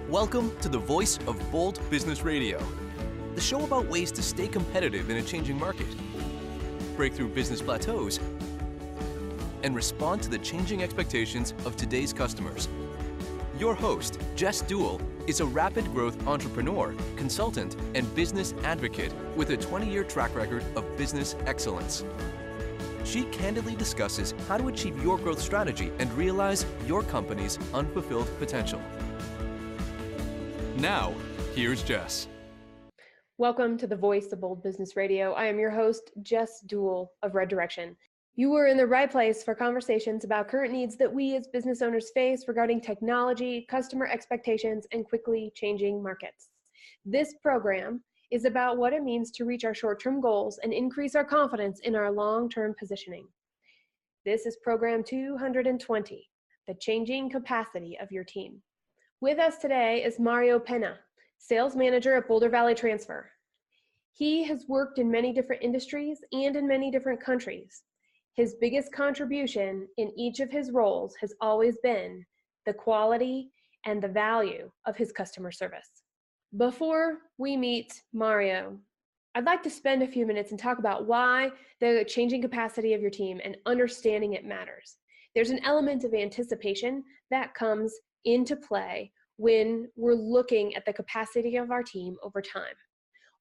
Welcome to the voice of Bold Business Radio, the show about ways to stay competitive in a changing market, break through business plateaus, and respond to the changing expectations of today's customers. Your host, Jess Dewell, is a rapid growth entrepreneur, consultant, and business advocate with a 20-year track record of business excellence. She candidly discusses how to achieve your growth strategy and realize your company's unfulfilled potential. Now, here's Jess. Welcome to the voice of Bold Business Radio. I am your host, Jess Dewell of Red Direction. You are in the right place for conversations about current needs that we as business owners face regarding technology, customer expectations, and quickly changing markets. This program is about what it means to reach our short-term goals and increase our confidence in our long-term positioning. This is program 220, the changing capacity of your team. With us today is Mario Pena, sales manager at Boulder Valley Transfer. He has worked in many different industries and in many different countries. His biggest contribution in each of his roles has always been the quality and the value of his customer service. Before we meet Mario, I'd like to spend a few minutes and talk about why the changing capacity of your team and understanding it matters. There's an element of anticipation that comes into play when we're looking at the capacity of our team over time.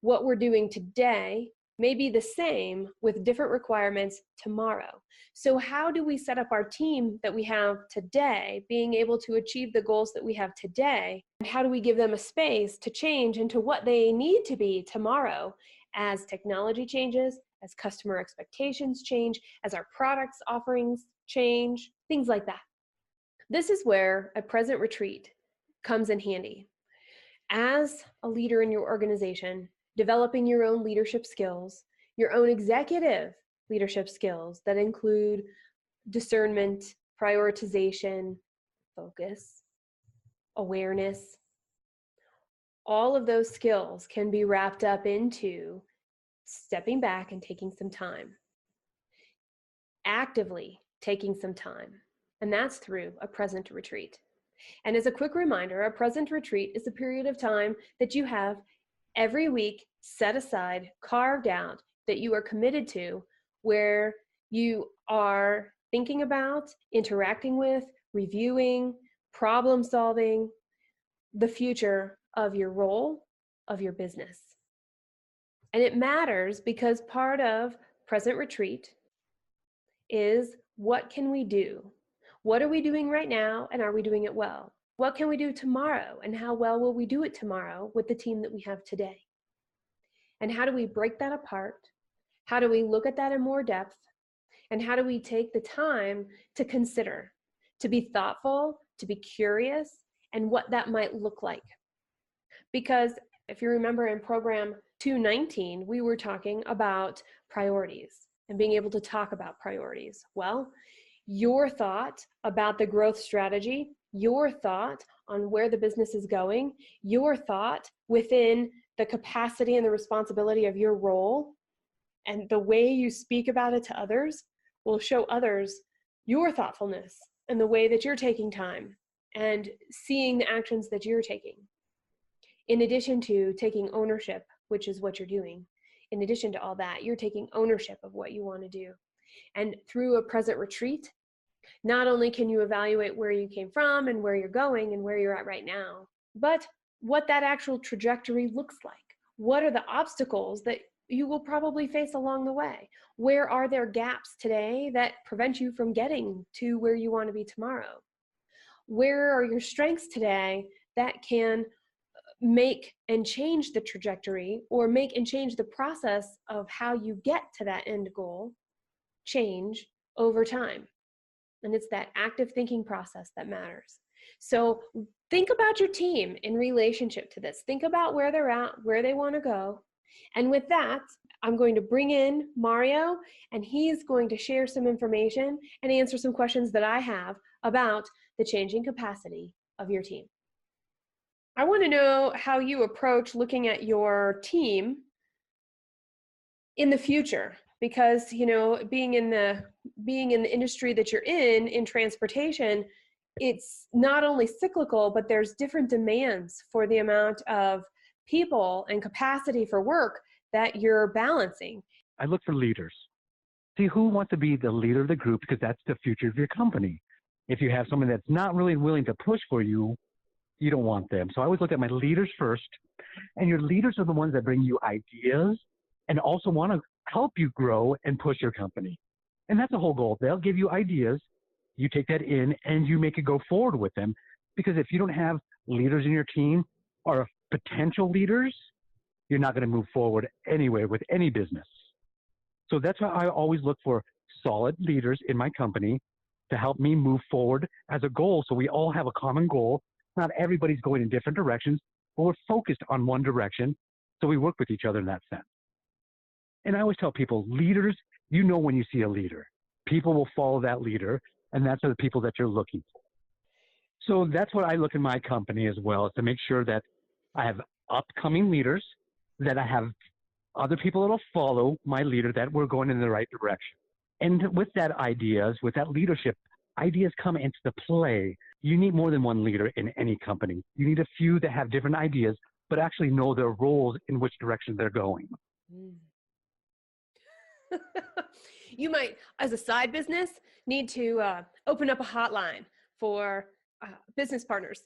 What we're doing today may be the same with different requirements tomorrow. So how do we set up our team that we have today, being able to achieve the goals that we have today? And how do we give them a space to change into what they need to be tomorrow as technology changes, as customer expectations change, as our products offerings change, things like that. This is where a present retreat comes in handy. As a leader in your organization, developing your own leadership skills, your own executive leadership skills that include discernment, prioritization, focus, awareness. All of those skills can be wrapped up into stepping back and taking some time. Actively taking some time. And that's through a present retreat. And as a quick reminder, a present retreat is a period of time that you have every week set aside, carved out, that you are committed to, where you are thinking about, interacting with, reviewing, problem solving the future of your role, of your business. And it matters because part of present retreat is what can we do? What are we doing right now, and are we doing it well? What can we do tomorrow, and how well will we do it tomorrow with the team that we have today? And how do we break that apart? How do we look at that in more depth? And how do we take the time to consider, to be thoughtful, to be curious, and what that might look like? Because if you remember in program 219, we were talking about priorities and being able to talk about priorities. Well, your thought about the growth strategy, your thought on where the business is going, your thought within the capacity and the responsibility of your role, and the way you speak about it to others will show others your thoughtfulness and the way that you're taking time and seeing the actions that you're taking. In addition to taking ownership, which is what you're doing, in addition to all that, you're taking ownership of what you want to do. And through a present retreat, not only can you evaluate where you came from and where you're going and where you're at right now, but what that actual trajectory looks like. What are the obstacles that you will probably face along the way? Where are there gaps today that prevent you from getting to where you want to be tomorrow? Where are your strengths today that can make and change the trajectory, or make and change the process of how you get to that end goal change over time? And it's that active thinking process that matters. So think about your team in relationship to this. Think about where they're at, where they want to go. And with that, I'm going to bring in Mario, and he is going to share some information and answer some questions that I have about the changing capacity of your team. I want to know how you approach looking at your team in the future, because, you know, being in the industry that you're in transportation, it's not only cyclical, but there's different demands for the amount of people and capacity for work that you're balancing. I look for leaders. See who wants to be the leader of the group, because that's the future of your company. If you have someone that's not really willing to push for you, you don't want them. So I always look at my leaders first, and your leaders are the ones that bring you ideas and also want to help you grow and push your company. And that's the whole goal. They'll give you ideas, you take that in, and you make it go forward with them. Because if you don't have leaders in your team or potential leaders, you're not going to move forward anyway with any business. So that's why I always look for solid leaders in my company to help me move forward as a goal. So we all have a common goal. Not everybody's going in different directions, but we're focused on one direction. So we work with each other in that sense. And I always tell people, leaders, you know when you see a leader. People will follow that leader, and that's the people that you're looking for. So that's what I look in my company as well, is to make sure that I have upcoming leaders, that I have other people that will follow my leader, that we're going in the right direction. And with that ideas, with that leadership, ideas come into the play. You need more than one leader in any company. You need a few that have different ideas, but actually know their roles in which direction they're going. You might, as a side business, need to open up a hotline for business partners.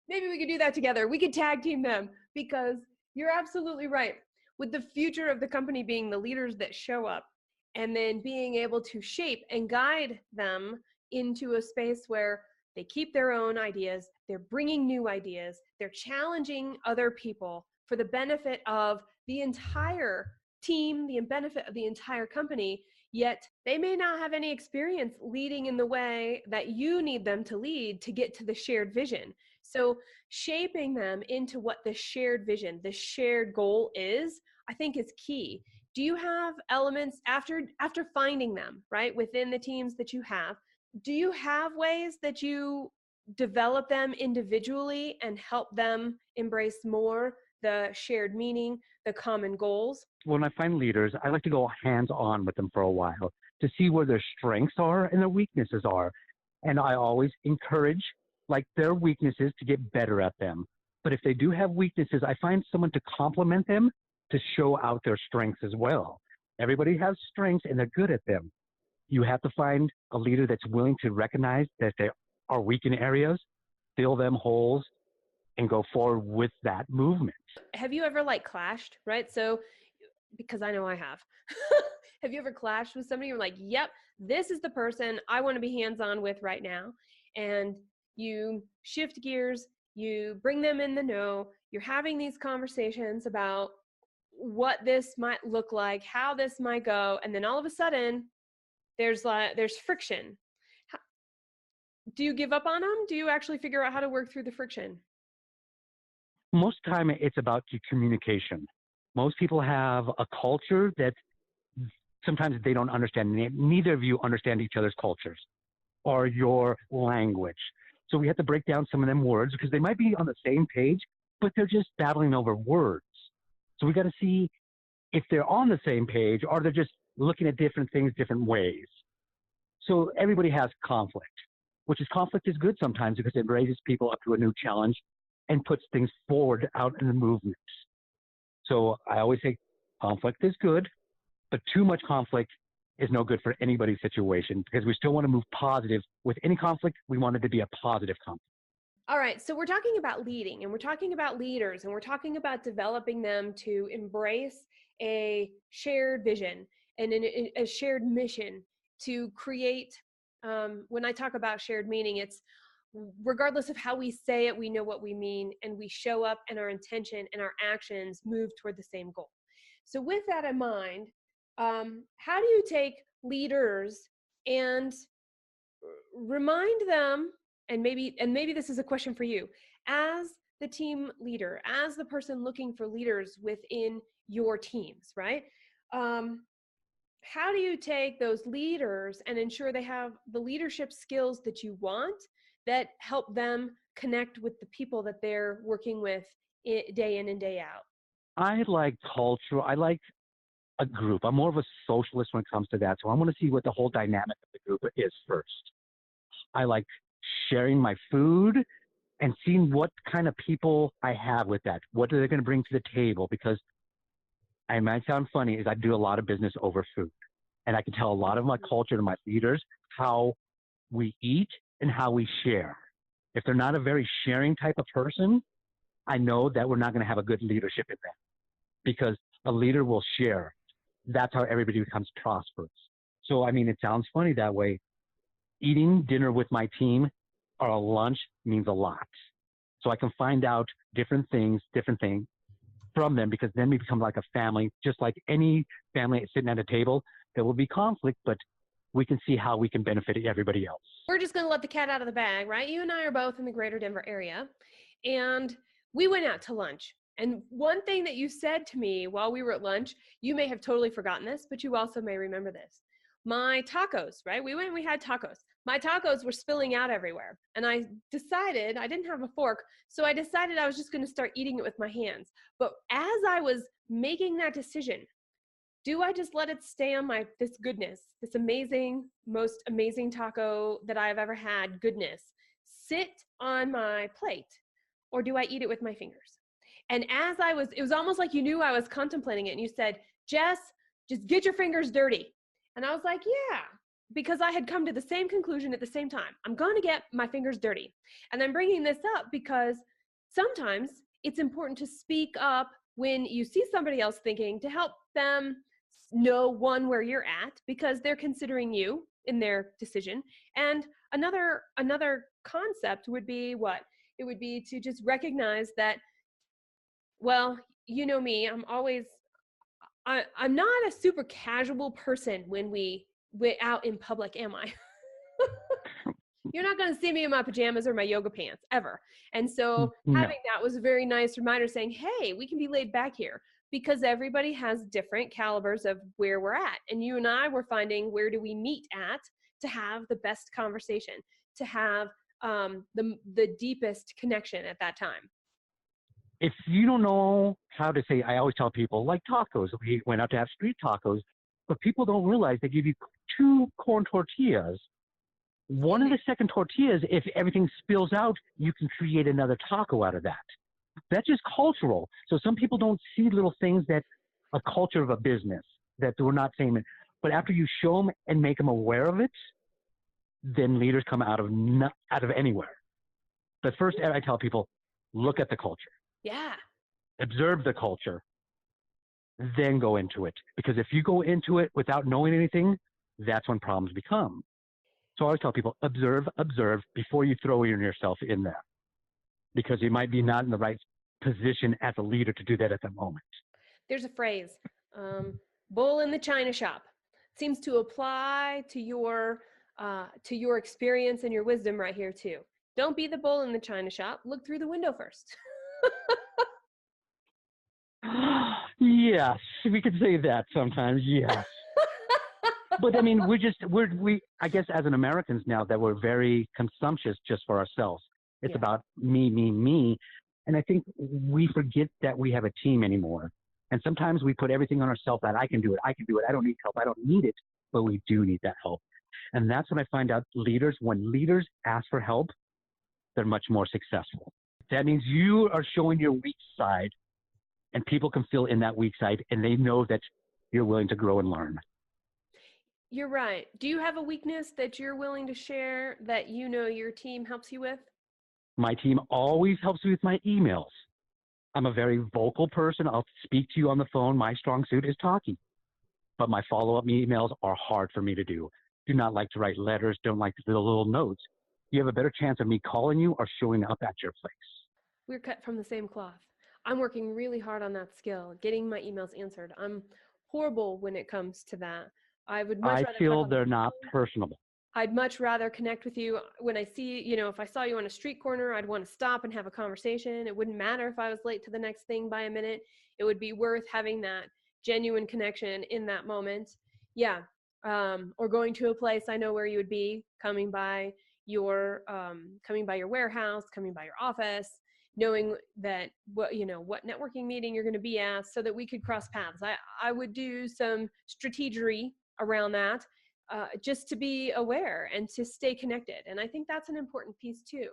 Maybe we could do that together. We could tag team them, because you're absolutely right. With the future of the company being the leaders that show up, and then being able to shape and guide them into a space where they keep their own ideas, they're bringing new ideas, they're challenging other people for the benefit of the entire team, the benefit of the entire company, yet they may not have any experience leading in the way that you need them to lead to get to the shared vision. So shaping them into what the shared vision, the shared goal is, I think is key. Do you have elements after finding them, right, within the teams that you have? Do you have ways that you develop them individually and help them embrace more the shared meaning, the common goals? When I find leaders, I like to go hands-on with them for a while to see where their strengths are and their weaknesses are. And I always encourage their weaknesses to get better at them. But if they do have weaknesses, I find someone to complement them to show out their strengths as well. Everybody has strengths and they're good at them. You have to find a leader that's willing to recognize that they are weak in areas, fill them holes, and go forward with that movement. Have you ever clashed, right? So, because I know I have. Have you ever clashed with somebody? You're like, yep, this is the person I want to be hands-on with right now. And you shift gears, you bring them in the know, you're having these conversations about what this might look like, how this might go, and then all of a sudden there's friction. Do you give up on them? Do you actually figure out how to work through the friction? Most time it's about communication. Most people have a culture that sometimes they don't understand. Neither of you understand each other's cultures or your language. So we have to break down some of them words, because they might be on the same page, but they're just battling over words. So we got to see if they're on the same page or they're just looking at different things different ways. So everybody has conflict, conflict is good sometimes, because it raises people up to a new challenge and puts things forward out in the movement. So I always say conflict is good, but too much conflict is no good for anybody's situation, because we still want to move positive. With any conflict, we want it to be a positive conflict. All right, so we're talking about leading, and we're talking about leaders, and we're talking about developing them to embrace a shared vision and a shared mission to create. When I talk about shared meaning, it's regardless of how we say it, we know what we mean, and we show up, and our intention and our actions move toward the same goal. So with that in mind, how do you take leaders and remind them, and maybe this is a question for you, as the team leader, as the person looking for leaders within your teams, right? How do you take those leaders and ensure they have the leadership skills that you want, that help them connect with the people that they're working with day in and day out? I like culture. I like a group. I'm more of a socialist when it comes to that. So I want to see what the whole dynamic of the group is first. I like sharing my food and seeing what kind of people I have with that. What are they going to bring to the table? Because I might sound funny, is I do a lot of business over food. And I can tell a lot of my culture to my leaders how we eat and how we share. If they're not a very sharing type of person, I know that we're not going to have a good leadership in that, because a leader will share. That's how everybody becomes prosperous. So, I mean, it sounds funny that way. Eating dinner with my team or a lunch means a lot. So I can find out different things from them, because then we become like a family, just like any family sitting at a table. There will be conflict, but we can see how we can benefit everybody else. We're just going to let the cat out of the bag, right? You and I are both in the greater Denver area, and we went out to lunch. And one thing that you said to me while we were at lunch, you may have totally forgotten this, but you also may remember this. My tacos, right? We went and we had tacos. My tacos were spilling out everywhere. And I decided, I didn't have a fork, so I decided I was just going to start eating it with my hands. But as I was making that decision, do I just let it stay on this goodness, this amazing, most amazing taco that I've ever had, goodness, sit on my plate? Or do I eat it with my fingers? And it was almost like you knew I was contemplating it, and you said, Jess, just get your fingers dirty. And I was like, yeah, because I had come to the same conclusion at the same time. I'm going to get my fingers dirty. And I'm bringing this up because sometimes it's important to speak up when you see somebody else thinking, to help them know, one, where you're at, because they're considering you in their decision. And another concept would be what? It would be to just recognize that, well, you know me, I'm not a super casual person when we're out in public, am I? You're not going to see me in my pajamas or my yoga pants ever. And so having that was a very nice reminder, saying, hey, we can be laid back here, because everybody has different calibers of where we're at. And you and I were finding, where do we meet at to have the best conversation, to have the deepest connection at that time. If you don't know how to say, I always tell people, like tacos, we went out to have street tacos, but people don't realize they give you 2 corn tortillas. One of the second tortillas, if everything spills out, you can create another taco out of that. That's just cultural. So some people don't see little things that a culture of a business that we're not saying. But after you show them and make them aware of it, then leaders come out of anywhere. But first, I tell people, look at the culture. Yeah. Observe the culture, then go into it. Because if you go into it without knowing anything, that's when problems become. So I always tell people, observe before you throw yourself in there. Because you might be not in the right position as a leader to do that at the moment. There's a phrase, bull in the china shop. Seems to apply to your experience and your wisdom right here too. Don't be the bull in the china shop. Look through the window first. Yes, we could say that sometimes. Yes. But I mean, we I guess as an Americans now, that we're very consumptuous just for ourselves. It's about me. And I think we forget that we have a team anymore. And sometimes we put everything on ourselves, that I can do it. I don't need help. I don't need it, but we do need that help. And that's when I find out when leaders ask for help, they're much more successful. That means you are showing your weak side, and people can feel in that weak side, and they know that you're willing to grow and learn. You're right. Do you have a weakness that you're willing to share that you know your team helps you with? My team always helps me with my emails. I'm a very vocal person. I'll speak to you on the phone. My strong suit is talking. But my follow-up emails are hard for me to do. Do not like to write letters. Don't like to do little notes. You have a better chance of me calling you or showing up at your place. We're cut from the same cloth. I'm working really hard on that skill, getting my emails answered. I'm horrible when it comes to that. I feel they're not personable. I'd much rather connect with you when I see, if I saw you on a street corner, I'd want to stop and have a conversation. It wouldn't matter if I was late to the next thing by a minute. It would be worth having that genuine connection in that moment. Yeah. Or going to a place I know where you would be, coming by your warehouse, coming by your office, knowing that what networking meeting you're going to be at, so that we could cross paths. I would do some strategery around that. just to be aware and to stay connected. And I think that's an important piece too.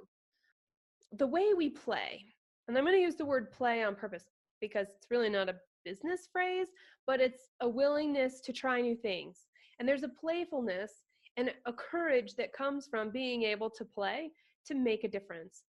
The way we play, and I'm going to use the word play on purpose because it's really not a business phrase, but it's a willingness to try new things. And there's a playfulness and a courage that comes from being able to play to make a difference.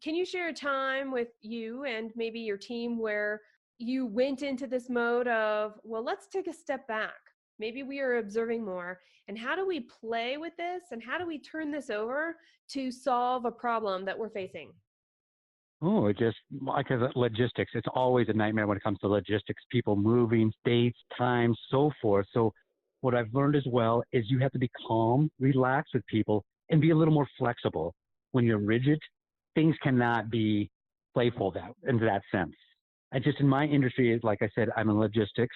Can you share a time with you and maybe your team where you went into this mode of, well, let's take a step back. Maybe we are observing more. And how do we play with this? And how do we turn this over to solve a problem that we're facing? Oh, it just like logistics. It's always a nightmare when it comes to logistics, people moving, dates, times, so forth. So what I've learned as well is you have to be calm, relax with people, and be a little more flexible. When you're rigid, things cannot be playful in that sense. And just in my industry, like I said, I'm in logistics.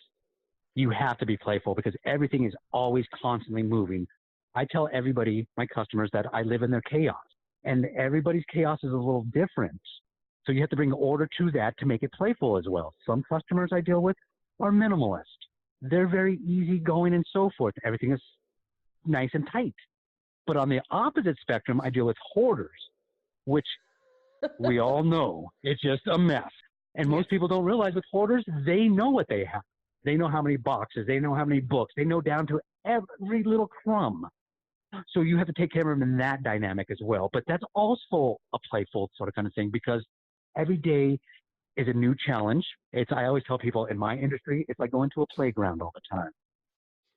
You have to be playful because everything is always constantly moving. I tell everybody, my customers, that I live in their chaos, and everybody's chaos is a little different. So you have to bring order to that to make it playful as well. Some customers I deal with are minimalist. They're very easygoing and so forth. Everything is nice and tight. But on the opposite spectrum, I deal with hoarders, which we all know it's just a mess. And most people don't realize with hoarders, they know what they have. They know how many boxes, they know how many books, they know down to every little crumb. So you have to take care of them in that dynamic as well. But that's also a playful sort of kind of thing because every day is a new challenge. I always tell people in my industry, it's like going to a playground all the time.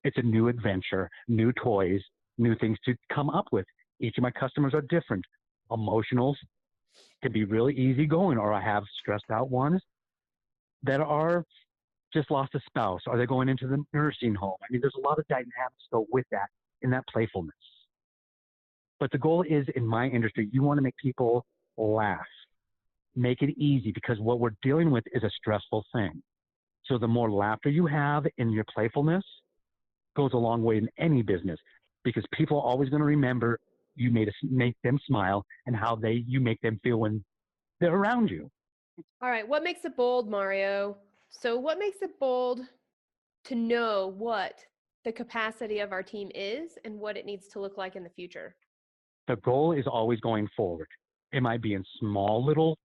It's a new adventure, new toys, new things to come up with. Each of my customers are different. Emotionals can be really easygoing, or I have stressed out ones that are just lost a spouse, or they're going into the nursing home. I mean, there's a lot of dynamics though with that, in that playfulness. But the goal is, in my industry, you want to make people laugh, make it easy, because what we're dealing with is a stressful thing. So the more laughter you have in your playfulness goes a long way in any business, because people are always going to remember you make them smile and how you make them feel when they're around you. All right. What makes it bold, Mario? So what makes it bold to know what the capacity of our team is and what it needs to look like in the future? The goal is always going forward. It might be in small little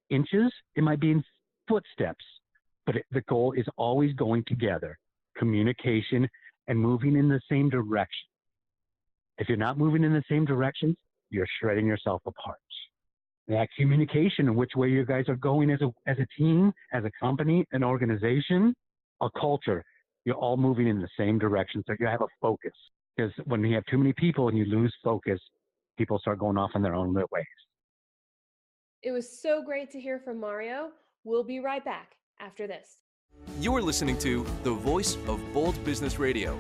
inches. It might be in footsteps, but the goal is always going together, communication and moving in the same direction. If you're not moving in the same direction, you're shredding yourself apart. That communication and which way you guys are going as a team, as a company, an organization, a culture, you're all moving in the same direction. So you have a focus, because when you have too many people and you lose focus, people start going off in their own ways. It was so great to hear from Mario. We'll be right back after this. You're listening to the voice of Bold Business Radio.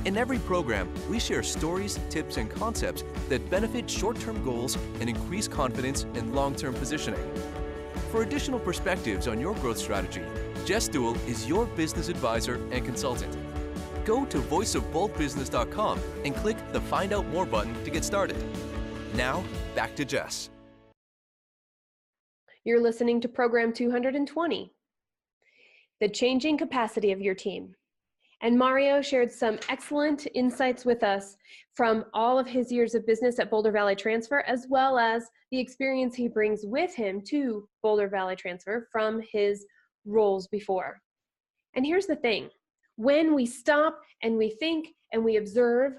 In every program, we share stories, tips, and concepts that benefit short-term goals and increase confidence in long-term positioning. For additional perspectives on your growth strategy, Jess Dewell is your business advisor and consultant. Go to voiceofboldbusiness.com and click the Find Out More button to get started. Now, back to Jess. You're listening to program 220, the changing capacity of your team. And Mario shared some excellent insights with us from all of his years of business at Boulder Valley Transfer, as well as the experience he brings with him to Boulder Valley Transfer from his roles before. And here's the thing. When we stop and we think and we observe,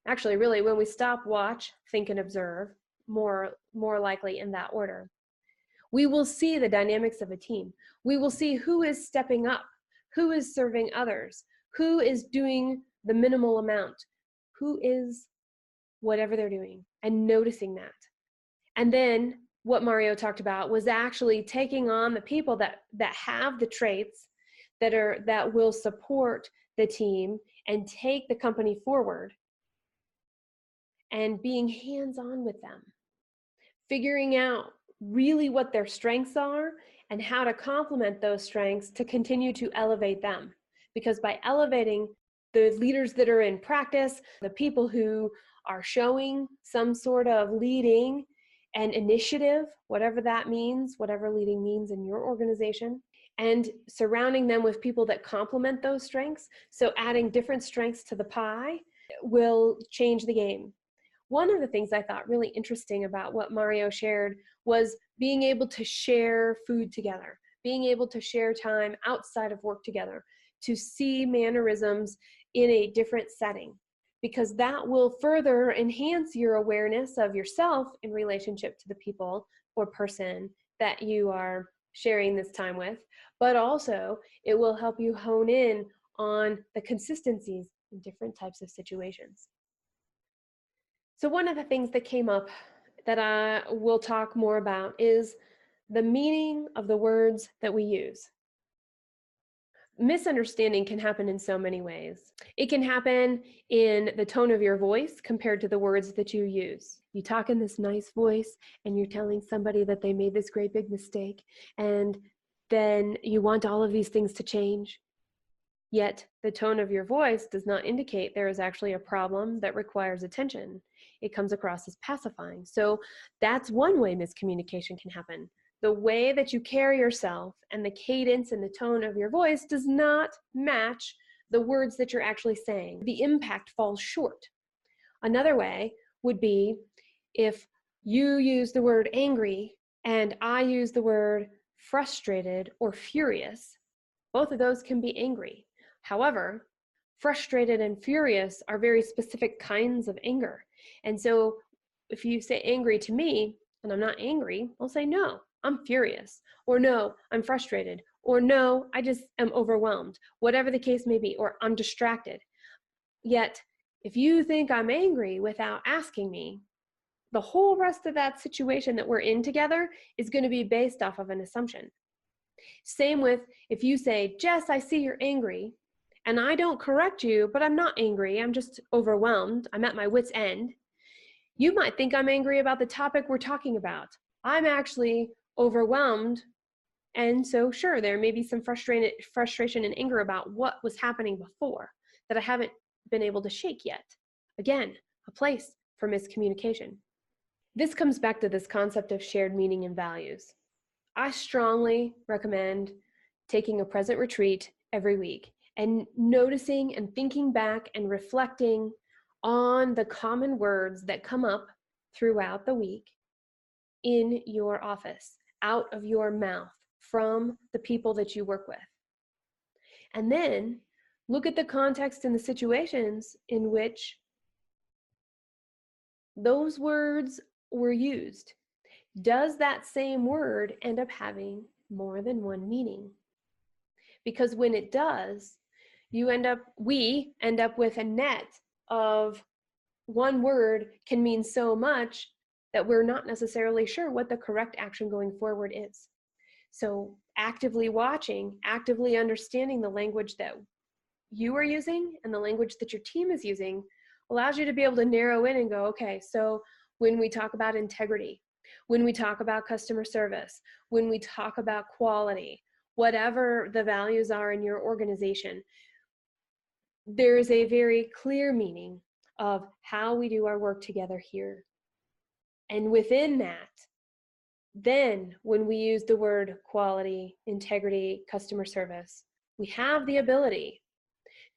actually really when we stop, watch, think, and observe, more likely in that order, we will see the dynamics of a team. We will see who is stepping up, who is serving others, who is doing the minimal amount, who is whatever they're doing, and noticing that. And then what Mario talked about was actually taking on the people that have the traits that will support the team and take the company forward, and being hands-on with them, figuring out really what their strengths are and how to complement those strengths to continue to elevate them. Because by elevating the leaders that are in practice, the people who are showing some sort of leading and initiative, whatever that means, whatever leading means in your organization, and surrounding them with people that complement those strengths. So adding different strengths to the pie, will change the game. One of the things I thought really interesting about what Mario shared was being able to share food together, being able to share time outside of work together, to see mannerisms in a different setting, because that will further enhance your awareness of yourself in relationship to the people or person that you are sharing this time with, but also it will help you hone in on the consistencies in different types of situations. So one of the things that came up that I will talk more about is the meaning of the words that we use. Misunderstanding can happen in so many ways. It can happen in the tone of your voice compared to the words that you use. You talk in this nice voice and you're telling somebody that they made this great big mistake, and then you want all of these things to change. Yet the tone of your voice does not indicate there is actually a problem that requires attention. It comes across as pacifying. So that's one way miscommunication can happen. The way that you carry yourself and the cadence and the tone of your voice does not match the words that you're actually saying. The impact falls short. Another way would be if you use the word angry and I use the word frustrated or furious. Both of those can be angry. However, frustrated and furious are very specific kinds of anger. And so if you say angry to me and I'm not angry, I'll say, no, I'm furious, or no, I'm frustrated, or no, I just am overwhelmed, whatever the case may be, or I'm distracted. Yet, if you think I'm angry without asking me, the whole rest of that situation that we're in together is going to be based off of an assumption. Same with if you say, Jess, I see you're angry, and I don't correct you, but I'm not angry, I'm just overwhelmed, I'm at my wit's end. You might think I'm angry about the topic we're talking about. I'm actually overwhelmed, and so sure, there may be some frustration and anger about what was happening before that I haven't been able to shake yet. Again, a place for miscommunication. This comes back to this concept of shared meaning and values. I strongly recommend taking a present retreat every week and noticing and thinking back and reflecting on the common words that come up throughout the week in your office, out of your mouth, from the people that you work with. And then look at the context and the situations in which those words were used. Does that same word end up having more than one meaning? Because when it does, we end up with a net of one word can mean so much that we're not necessarily sure what the correct action going forward is. So actively watching, actively understanding the language that you are using and the language that your team is using allows you to be able to narrow in and go, okay, so when we talk about integrity, when we talk about customer service, when we talk about quality, whatever the values are in your organization, there is a very clear meaning of how we do our work together here. And within that, then when we use the word quality, integrity, customer service, we have the ability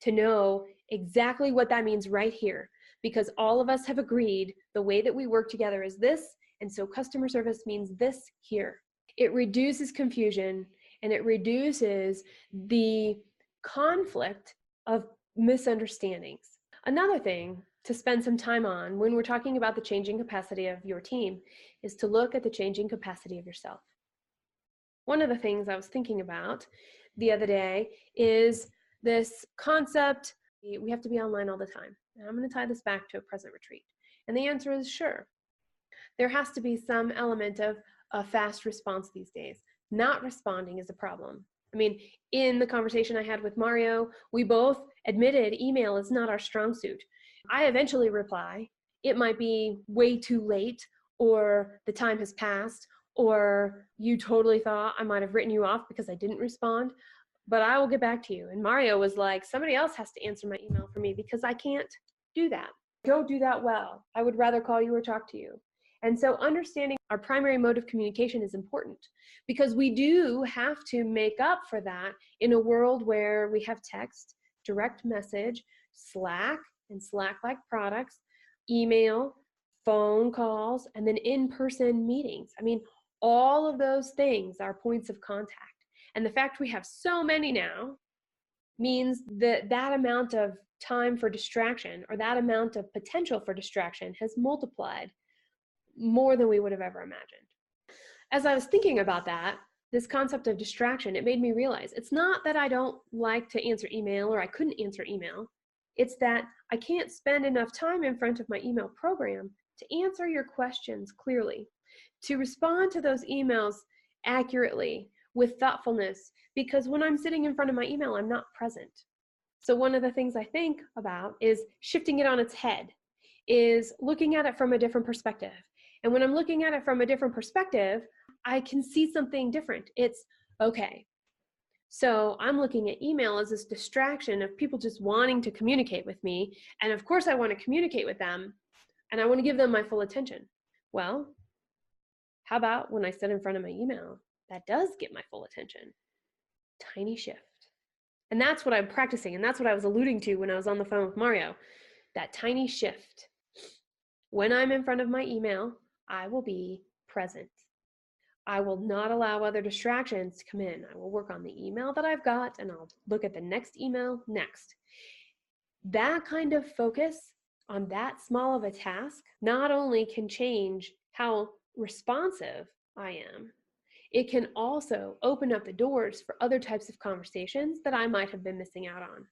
to know exactly what that means right here, because all of us have agreed the way that we work together is this, and so customer service means this here. It reduces confusion and it reduces the conflict of misunderstandings. Another thing to spend some time on when we're talking about the changing capacity of your team is to look at the changing capacity of yourself. One of the things I was thinking about the other day is this concept, we have to be online all the time. And I'm going to tie this back to a present retreat. And the answer is sure. There has to be some element of a fast response these days. Not responding is a problem. I mean, in the conversation I had with Mario, we both admitted email is not our strong suit. I eventually reply. It might be way too late, or the time has passed, or you totally thought I might have written you off because I didn't respond, but I will get back to you. And Mario was like, somebody else has to answer my email for me because I can't do that. Go do that well. I would rather call you or talk to you. And so understanding our primary mode of communication is important, because we do have to make up for that in a world where we have text, direct message, Slack, and Slack-like products, email, phone calls, and then in-person meetings. I mean, all of those things are points of contact. And the fact we have so many now means that that amount of time for distraction, or that amount of potential for distraction, has multiplied more than we would have ever imagined. As I was thinking about that, this concept of distraction, it made me realize it's not that I don't like to answer email or I couldn't answer email. It's that I can't spend enough time in front of my email program to answer your questions clearly, to respond to those emails accurately with thoughtfulness, because when I'm sitting in front of my email, I'm not present. So one of the things I think about is shifting it on its head, is looking at it from a different perspective. And when I'm looking at it from a different perspective, I can see something different. It's, okay, so I'm looking at email as this distraction of people just wanting to communicate with me. And of course I want to communicate with them and I want to give them my full attention. Well, how about when I sit in front of my email, that does get my full attention? Tiny shift. And that's what I'm practicing. And that's what I was alluding to when I was on the phone with Mario, that tiny shift. When I'm in front of my email, I will be present. I will not allow other distractions to come in. I will work on the email that I've got and I'll look at the next email next. That kind of focus on that small of a task not only can change how responsive I am, it can also open up the doors for other types of conversations that I might have been missing out on.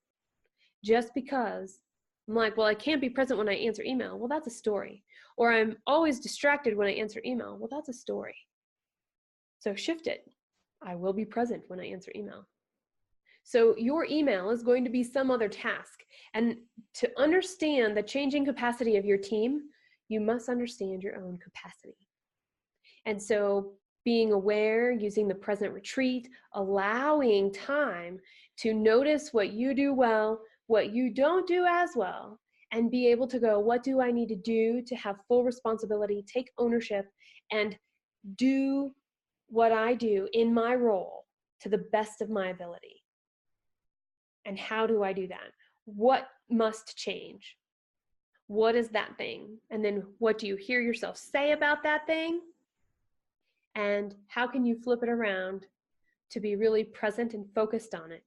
Just because I'm like, well, I can't be present when I answer email. Well, that's a story. Or I'm always distracted when I answer email. Well, that's a story. So shift it. I will be present when I answer email. So your email is going to be some other task. And to understand the changing capacity of your team, you must understand your own capacity. And so being aware, using the present retreat, allowing time to notice what you do well, what you don't do as well, and be able to go, what do I need to do to have full responsibility, take ownership, and do what I do in my role to the best of my ability. And how do I do that? What must change? What is that thing? And then what do you hear yourself say about that thing? And how can you flip it around to be really present and focused on it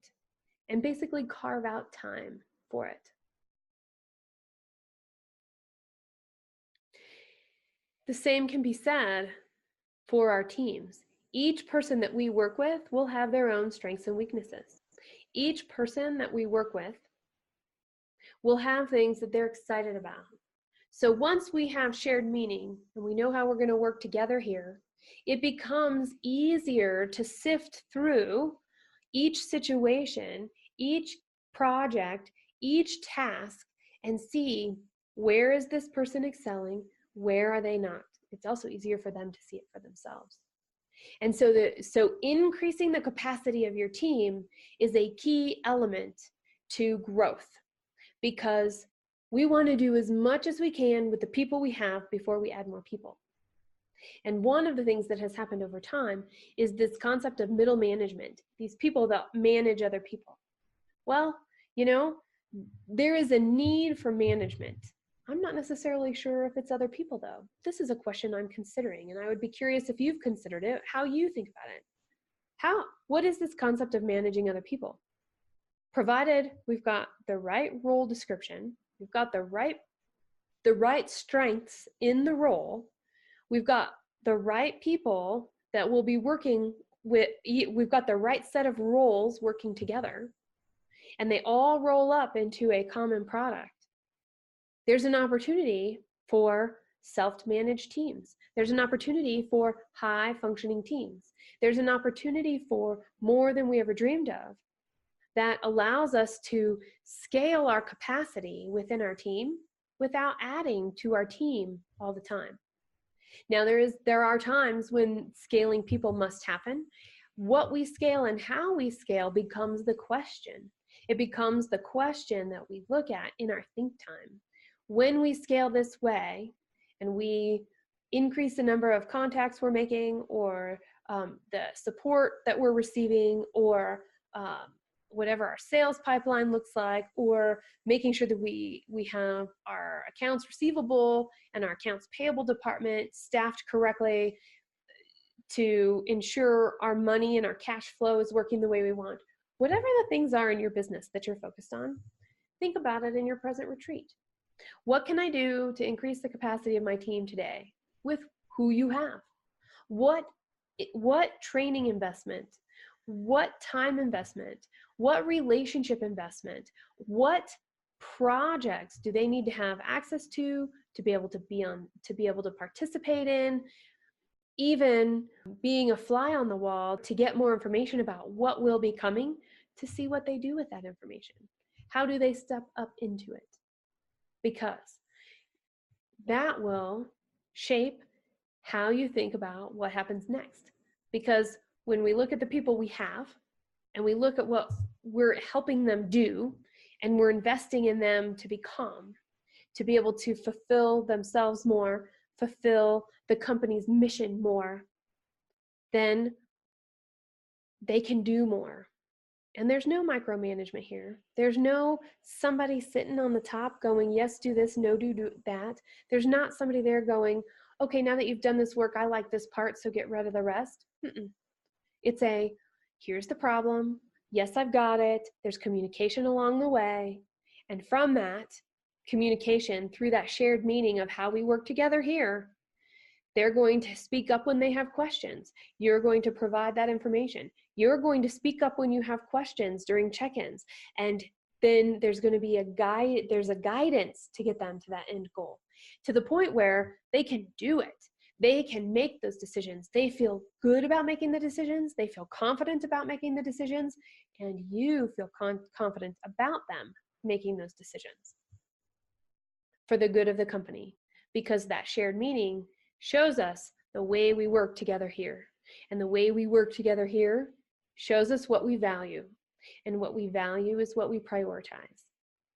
and basically carve out time for it? The same can be said for our teams. Each person that we work with will have their own strengths and weaknesses. Each person that we work with will have things that they're excited about. So once we have shared meaning and we know how we're going to work together here, it becomes easier to sift through each situation, each project, each task, and see, where is this person excelling? Where are they not? It's also easier for them to see it for themselves. And so increasing the capacity of your team is a key element to growth, because we want to do as much as we can with the people we have before we add more people. And one of the things that has happened over time is this concept of middle management, these people that manage other people. Well, you know, there is a need for management. I'm not necessarily sure if it's other people, though. This is a question I'm considering, and I would be curious if you've considered it, how you think about it. What is this concept of managing other people? Provided we've got the right role description, we've got the right strengths in the role, we've got the right people that will be working with, we've got the right set of roles working together, and they all roll up into a common product. There's an opportunity for self-managed teams. There's an opportunity for high-functioning teams. There's an opportunity for more than we ever dreamed of that allows us to scale our capacity within our team without adding to our team all the time. Now, there are times when scaling people must happen. What we scale and how we scale becomes the question. It becomes the question that we look at in our think time. When we scale this way and we increase the number of contacts we're making, or the support that we're receiving, or whatever our sales pipeline looks like, or making sure that we have our accounts receivable and our accounts payable department staffed correctly to ensure our money and our cash flow is working the way we want. Whatever the things are in your business that you're focused on, think about it in your present retreat. What can I do to increase the capacity of my team today with who you have? What training investment, what time investment, what relationship investment, what projects do they need to have access to be able to be able to participate in, even being a fly on the wall to get more information about what will be coming, to see what they do with that information. How do they step up into it? Because that will shape how you think about what happens next. Because when we look at the people we have and we look at what we're helping them do, and we're investing in them to become, to be able to fulfill themselves more, fulfill the company's mission more, then they can do more. And there's no micromanagement here. There's no somebody sitting on the top going, yes, do this, no, do that. There's not somebody there going, okay, now that you've done this work, I like this part, so get rid of the rest. It's here's the problem. Yes, I've got it. There's communication along the way. And from that communication, through that shared meaning of how we work together here, they're going to speak up when they have questions. You're going to provide that information. You're going to speak up when you have questions during check-ins. And then there's going to be there's a guidance to get them to that end goal, to the point where they can do it. They can make those decisions. They feel good about making the decisions. They feel confident about making the decisions. And you feel confident about them making those decisions for the good of the company, because that shared meaning shows us the way we work together here. And the way we work together here shows us what we value. And what we value is what we prioritize.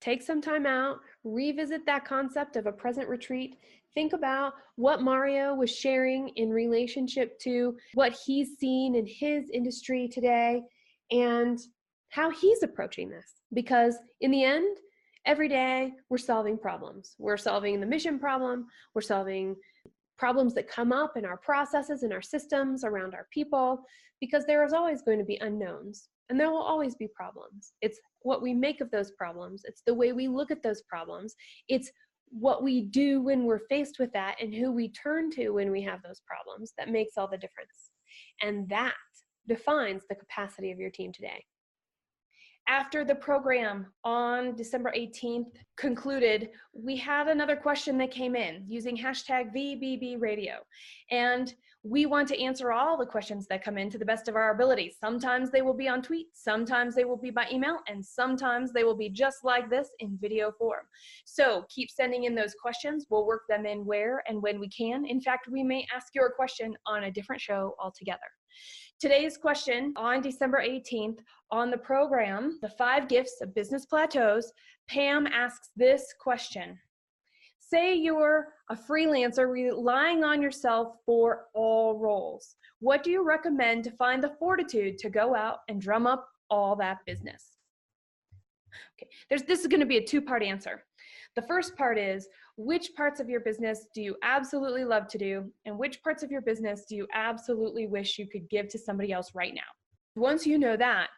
Take some time out, revisit that concept of a present retreat. Think about what Mario was sharing in relationship to what he's seen in his industry today and how he's approaching this. Because in the end, every day we're solving problems. We're solving the mission problem. We're solving problems that come up in our processes and our systems around our people, because there is always going to be unknowns and there will always be problems. It's what we make of those problems. It's the way we look at those problems. It's what we do when we're faced with that and who we turn to when we have those problems that makes all the difference. And that defines the capacity of your team today. After the program on December 18th concluded, we had another question that came in using hashtag VBBRadio. And we want to answer all the questions that come in to the best of our abilities. Sometimes they will be on tweet, sometimes they will be by email, and sometimes they will be just like this in video form. So keep sending in those questions. We'll work them in where and when we can. In fact, we may ask your question on a different show altogether. Today's question on December 18th on the program, The 5 Gifts of Business Plateaus, Pam asks this question. Say you're a freelancer relying on yourself for all roles. What do you recommend to find the fortitude to go out and drum up all that business? Okay, this is going to be a two-part answer. The first part is, which parts of your business do you absolutely love to do, and which parts of your business do you absolutely wish you could give to somebody else right now? Once you know that,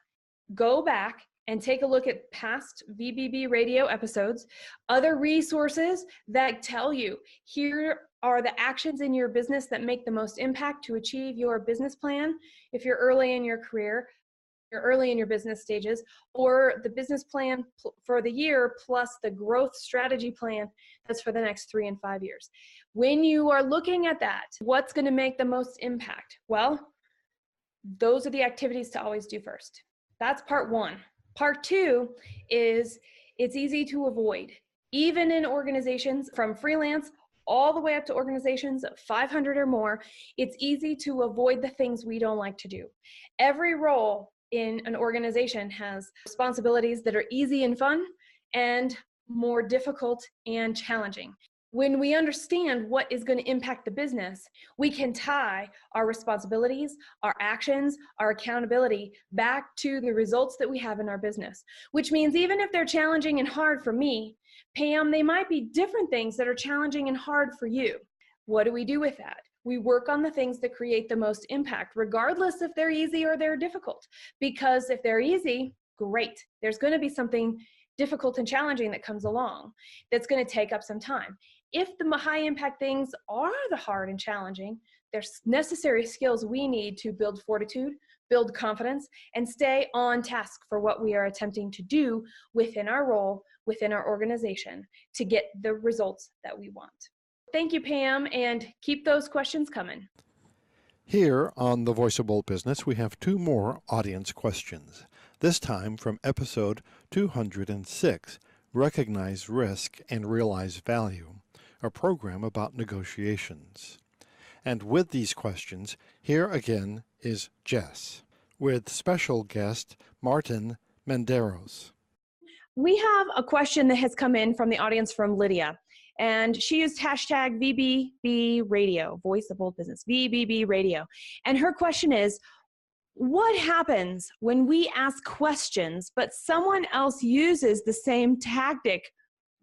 go back and take a look at past VBB radio episodes, other resources that tell you, here are the actions in your business that make the most impact to achieve your business plan. If you're early in your career, you're early in your business stages, or the business plan for the year plus the growth strategy plan that's for the next 3 and 5 years. When you are looking at that, what's going to make the most impact? Well, those are the activities to always do first. That's part one. Part two is it's easy to avoid. Even in organizations from freelance all the way up to organizations of 500 or more, it's easy to avoid the things we don't like to do. Every role in an organization has responsibilities that are easy and fun and more difficult and challenging. When we understand what is going to impact the business, we can tie our responsibilities, our actions, our accountability back to the results that we have in our business, which means even if they're challenging and hard for me, Pam, they might be different things that are challenging and hard for you. What do we do with that? We work on the things that create the most impact, regardless if they're easy or they're difficult. Because if they're easy, great. There's going to be something difficult and challenging that comes along that's going to take up some time. If the high impact things are the hard and challenging, there's necessary skills we need to build fortitude, build confidence, and stay on task for what we are attempting to do within our role, within our organization, to get the results that we want. Thank you, Pam, and keep those questions coming. Here on The Voice of Bold Business, we have two more audience questions, this time from episode 206, Recognize Risk and Realize Value, a program about negotiations. And with these questions, here again is Jess, with special guest Martin Menderos. We have a question that has come in from the audience from Lydia, and she used hashtag VBB Radio, Voice of Bold Business, VBB Radio. And her question is, what happens when we ask questions, but someone else uses the same tactic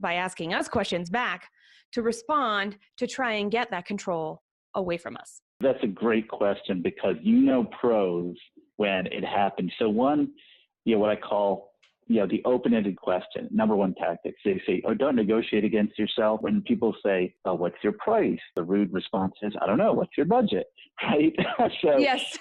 by asking us questions back to respond to try and get that control away from us? That's a great question because you know pros when it happens. So one, what I call, the open-ended question, number one tactic. They say, oh, don't negotiate against yourself. When people say, oh, what's your price? The rude response is, I don't know, what's your budget, right? So, yes.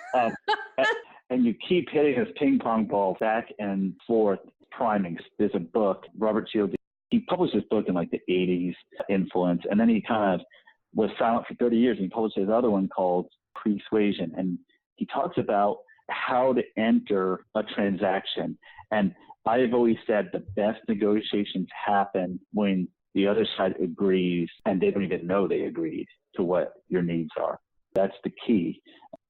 And you keep hitting this ping pong ball back and forth, priming. There's a book, Robert Cialdini, he published this book in like the 80s, Influence, and then he kind of was silent for 30 years and he published his other one called Persuasion. And he talks about how to enter a transaction. And I've always said the best negotiations happen when the other side agrees and they don't even know they agreed to what your needs are. That's the key.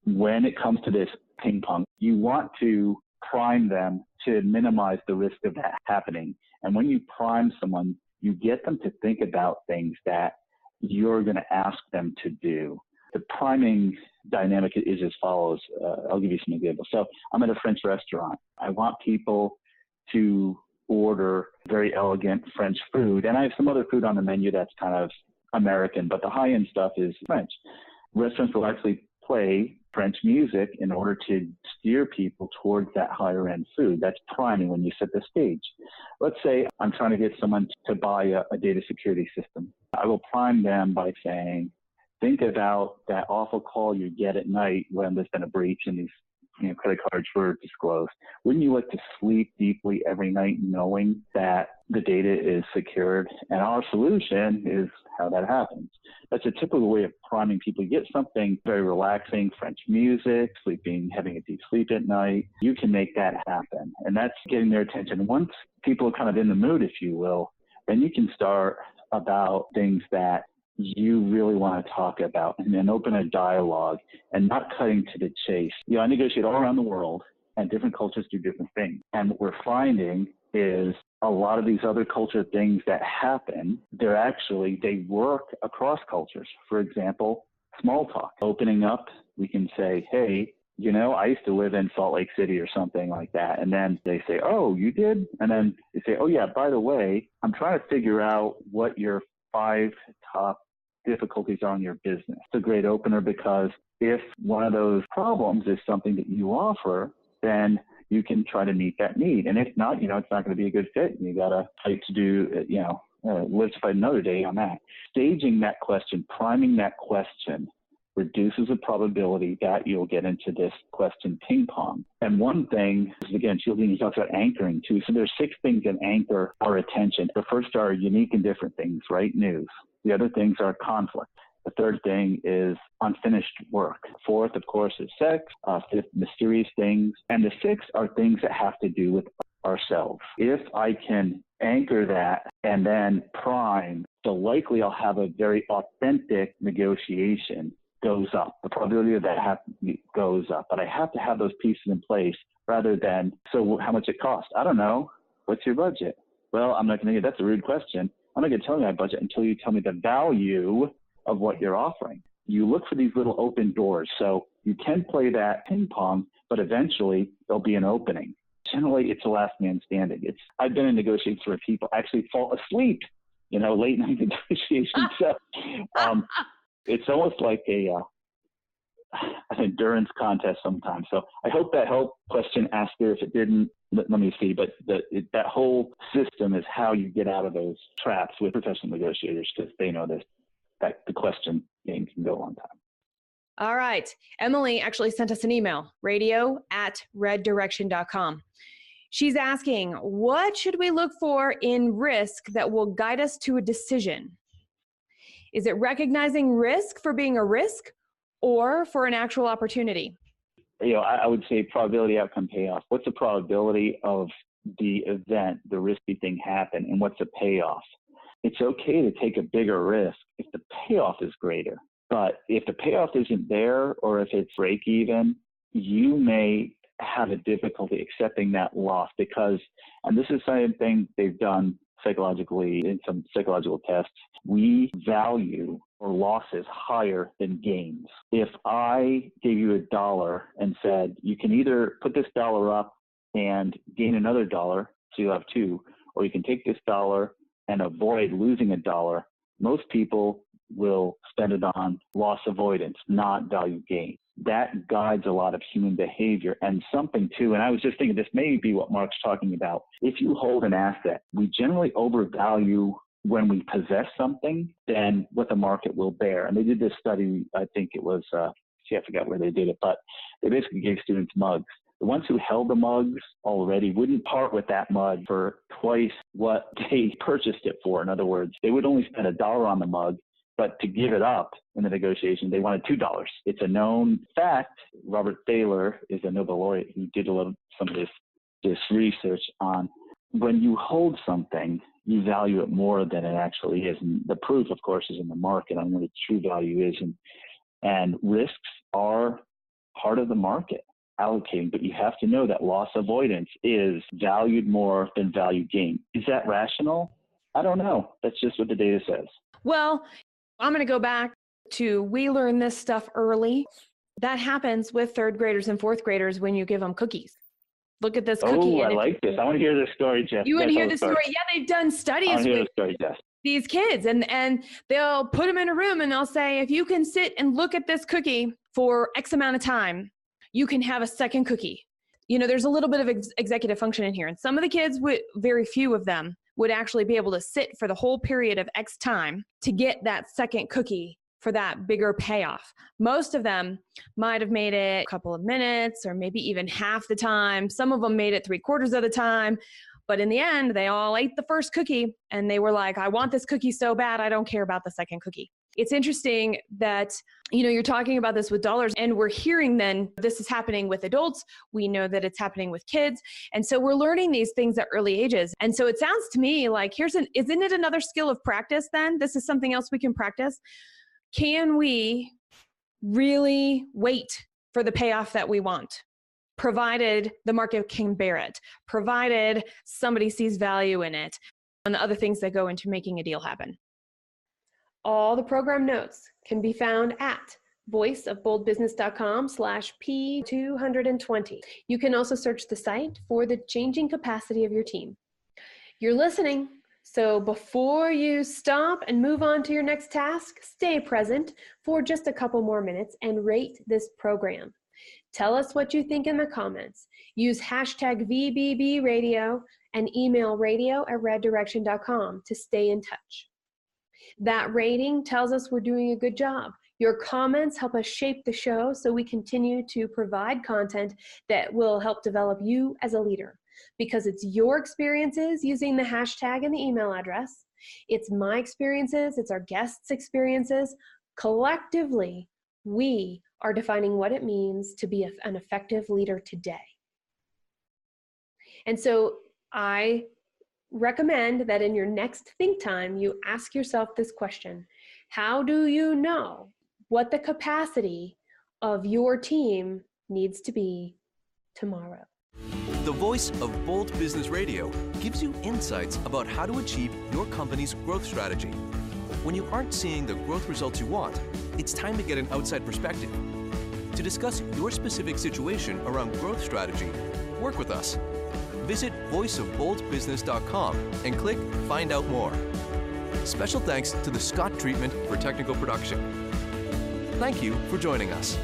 When it comes to this ping pong, you want to prime them to minimize the risk of that happening. And when you prime someone, you get them to think about things that you're going to ask them to do. The priming dynamic is as follows. I'll give you some examples. So I'm at a French restaurant. I want people to order very elegant French food. And I have some other food on the menu that's kind of American, but the high-end stuff is French. Restaurants will actually play French music in order to steer people towards that higher end food. That's priming when you set the stage. Let's say I'm trying to get someone to buy a data security system. I will prime them by saying, think about that awful call you get at night when there's been a breach and these credit cards were disclosed. Wouldn't you like to sleep deeply every night knowing that the data is secured? And our solution is how that happens. That's a typical way of priming people. You get something very relaxing, French music, sleeping, having a deep sleep at night. You can make that happen. And that's getting their attention. Once people are kind of in the mood, if you will, then you can start about things that you really want to talk about and then open a dialogue and not cutting to the chase. I negotiate all around the world and different cultures do different things. And what we're finding is a lot of these other culture things that happen, they work across cultures. For example, small talk. Opening up, we can say, hey, I used to live in Salt Lake City or something like that. And then they say, oh, you did? And then they say, oh, yeah, by the way, I'm trying to figure out what your 5 top difficulties are in your business. It's a great opener because if one of those problems is something that you offer, then you can try to meet that need. And if not, it's not going to be a good fit. You got to fight to do, live to fight another day on that. Staging that question, priming that question reduces the probability that you'll get into this question ping pong. And one thing is, again, Cialdini talks about anchoring too. So there's 6 things that anchor our attention. The first are unique and different things, right? News. The other things are conflict. The third thing is unfinished work. Fourth, of course, is sex. Fifth, mysterious things. And the 6th are things that have to do with ourselves. If I can anchor that and then prime, so likely I'll have a very authentic negotiation goes up. The probability of that goes up. But I have to have those pieces in place rather than, so how much it costs? I don't know. What's your budget? Well, I'm not going to get, that's a rude question. I'm not going to tell you my budget until you tell me the value of what you're offering. You look for these little open doors. So you can play that ping pong, but eventually there'll be an opening. Generally, it's the last man standing. I've been in negotiations where people actually fall asleep, late night negotiations. So it's almost like an endurance contest sometimes. So I hope that helped. Question asker. If it didn't, let me see. But that whole system is how you get out of those traps with professional negotiators, because they know this, that the question game can go a long time. All right. Emily actually sent us an email, radio@reddirection.com. She's asking, what should we look for in risk that will guide us to a decision? Is it recognizing risk for being a risk or for an actual opportunity? I would say probability, outcome, payoff. What's the probability of the event, the risky thing happen, and what's the payoff? It's okay to take a bigger risk if the payoff is greater. But if the payoff isn't there, or if it's break even, you may have a difficulty accepting that loss because, and this is something they've done psychologically in some psychological tests, we value or losses higher than gains. If I gave you $1 and said, you can either put this dollar up and gain another $1, so you'll have two, or you can take this $1 and avoid losing $1, most people will spend it on loss avoidance, not value gain. That guides a lot of human behavior. And something too, and I was just thinking this may be what Mark's talking about. If you hold an asset, we generally overvalue when we possess something than what the market will bear. And they did this study, I think it was, I forgot where they did it, but they basically gave students mugs. The ones who held the mugs already wouldn't part with that mug for twice what they purchased it for. In other words, they would only spend $1 on the mug, but to give it up in the negotiation, they wanted $2. It's a known fact. Robert Thaler is a Nobel laureate who did some of this research on when you hold something, you value it more than it actually is. And the proof, of course, is in the market on what its true value is. And risks are part of the market allocating, but you have to know that loss avoidance is valued more than value gain. Is that rational? I don't know. That's just what the data says. Well, I'm going to go back to we learn this stuff early. That happens with third graders and fourth graders when you give them cookies. Look at this cookie. Oh, I like this. I want to hear this story, Jess. You want to hear this story? Yeah, they've done studies with these kids, and they'll put them in a room and they'll say, if you can sit and look at this cookie for X amount of time, you can have a second cookie. There's a little bit of executive function in here. And some of the kids, very few of them, would actually be able to sit for the whole period of X time to get that second cookie for that bigger payoff. Most of them might have made it a couple of minutes or maybe even half the time. Some of them made it 3/4 of the time. But in the end, they all ate the first cookie and they were like, I want this cookie so bad, I don't care about the second cookie. It's interesting that, you're talking about this with dollars, and we're hearing then this is happening with adults. We know that it's happening with kids. And so we're learning these things at early ages. And so it sounds to me like isn't it another skill of practice then? This is something else we can practice. Can we really wait for the payoff that we want, provided the market can bear it, provided somebody sees value in it, and the other things that go into making a deal happen? All the program notes can be found at voiceofboldbusiness.com/P220. You can also search the site for the changing capacity of your team. You're listening. So before you stop and move on to your next task, stay present for just a couple more minutes and rate this program. Tell us what you think in the comments. Use hashtag VBB Radio and email radio@reddirection.com to stay in touch. That rating tells us we're doing a good job. Your comments help us shape the show so we continue to provide content that will help develop you as a leader. Because it's your experiences using the hashtag and the email address. It's my experiences. It's our guests' experiences. Collectively, we are defining what it means to be an effective leader today. And so I recommend that in your next think time, you ask yourself this question: how do you know what the capacity of your team needs to be tomorrow? The voice of Bold Business Radio gives you insights about how to achieve your company's growth strategy. When you aren't seeing the growth results you want, it's time to get an outside perspective. To discuss your specific situation around growth strategy, work with us. Visit voiceofboldbusiness.com and click Find Out More. Special thanks to the Scott Treatment for technical production. Thank you for joining us.